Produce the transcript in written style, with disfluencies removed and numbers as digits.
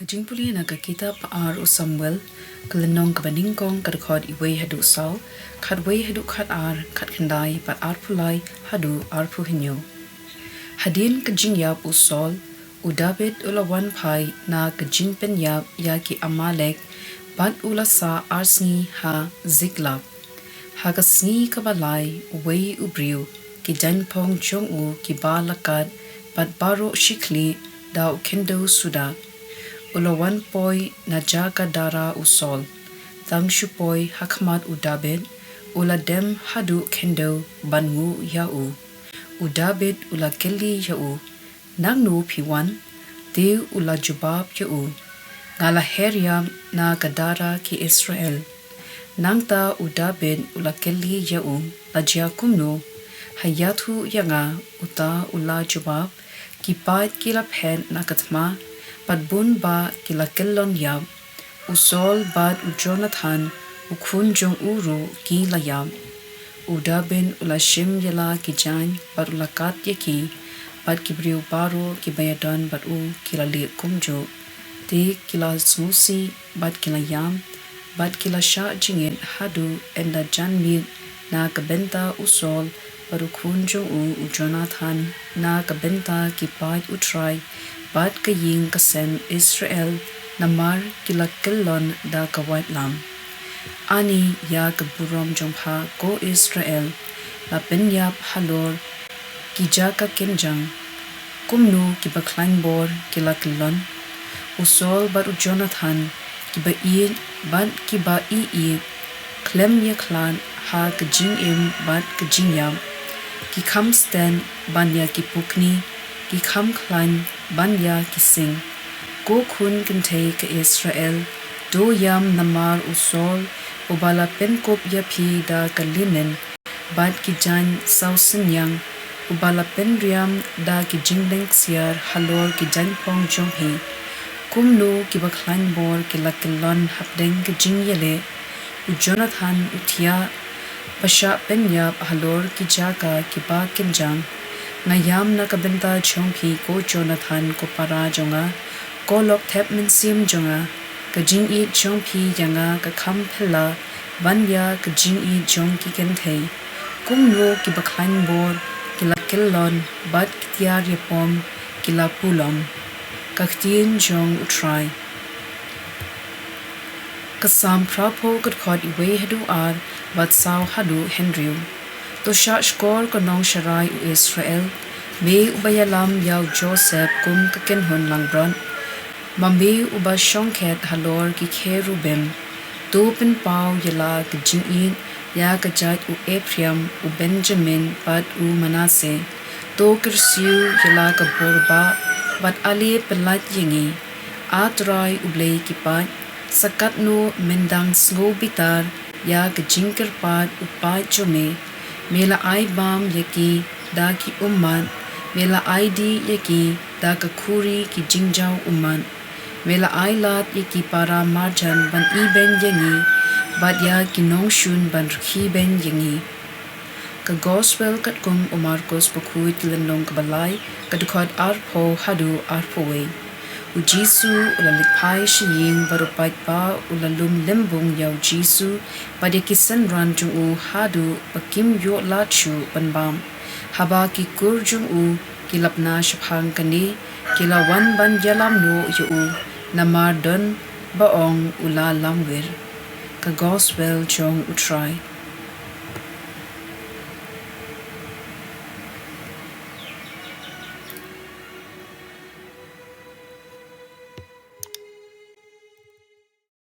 Jingpule na kitab ar o Samuel kalenong kabaningkong kadakod iway hadu saw kadway hadu kad ar kad kendai pat ar pulai hadu ar puhinyo hadin kajingyap o Sol u David ulawan pai na kajingpenyap ya ki Amalek bat ula sa arsngi ha Ziklag ha kasngi kabalai uway ubriu ki janpong chong u ki balakad pat baro shikli da ukendo suda ulawan poi na jaga dara u Sol tang shupoi hakmat u David ula dem hadu kendo bangu ya u David ula keli ya u nang no piwan de ula jubab ya u ngala heriam na gadara ki Israel nang ta u David ula keli ya u lajia kumno hayatu yanga uta ula jubab ki pait kilap hen na katma Padbun ba kila kellon yam, u Sol bad u Jonathan, u kunjong uru kila yam, u Dabin ula shim yala ki jan, bad ula kat yaki, bad kibriu baro ki bayadan bad u kila liik kumjo, di kila smusi bad kila yam, bad kila sha jingin hadu enda jan mit na kabenta u Sol, bad u kunjong u Jonathan, na kabenta ki pait u try, Bad kaying kasem Israel namar kilakilon da kawait lam. Ani ya kaburom jongpa ko Israel la penyap halor kijaka kenjang kumno kibaklainbor kilakilon usol bad u Jonathan kiba iin bad kiba ii klem ya klan ha kajing im bad kajing yam ki kamsten banya kipukni ki kam klan banya kising go kun kente ka Israel do yam namar usol ubala penkop yapi da kalinen bad ki jan sausenyang ubala penriam da ki jingleng siar halor ki jan pong jonghi kumno ki baklan bor ki lakilon hapdeng ki jingyele u Jonathan utia pasha penyap halor ki jaka ki ba kinjang ngayam na kabenta chongpi ko Jonathan ko para jonga ko lok thep min sim jonga ka jing i chongpi yanga ka kham phela banya ka jing i jong ki kenthe kum lo ki bakhan bor kila kellon bat ktiar yapom kila pulom ka ktien jong utrai ka sam prapo kat khod iwe hadu ar bat saw hadu Henry to sha skor ko nong sharai u Israel me ubayalam yaw Joseph kum kaken hon langbron mambe uba shongket halor ki kherubim to pin pau yala ka jingin ya ka jat u Ephraim u Benjamin pat u Manasseh to kirsiu yala ka borba bat ali pelat yingi atrai u Blei ki pat sakat no mendang sngo bitar ya ka jingker pat u pat jome Mela ai bam yaki da ki umman Mela ai di yaki da ka kuri ki jingjaw umman Mela ai lat yaki para marjan ban iben yangi Bad ya ki nongshun ban rukhi ben yangi Ka gospel kat kum o Marcos pakuit lenong kabalay Kadukod arpo hadu arpo way U Jisu ulalikpai shiying barupait pa ulalum lembong yaw Jisu pada kisan ran jung u hadu pakim yo lachu panbam haba ki kur jung u kilapna shaphang kani kilawan ban yalam no yo u namar don baong ula lamwir ka gospel jong utrai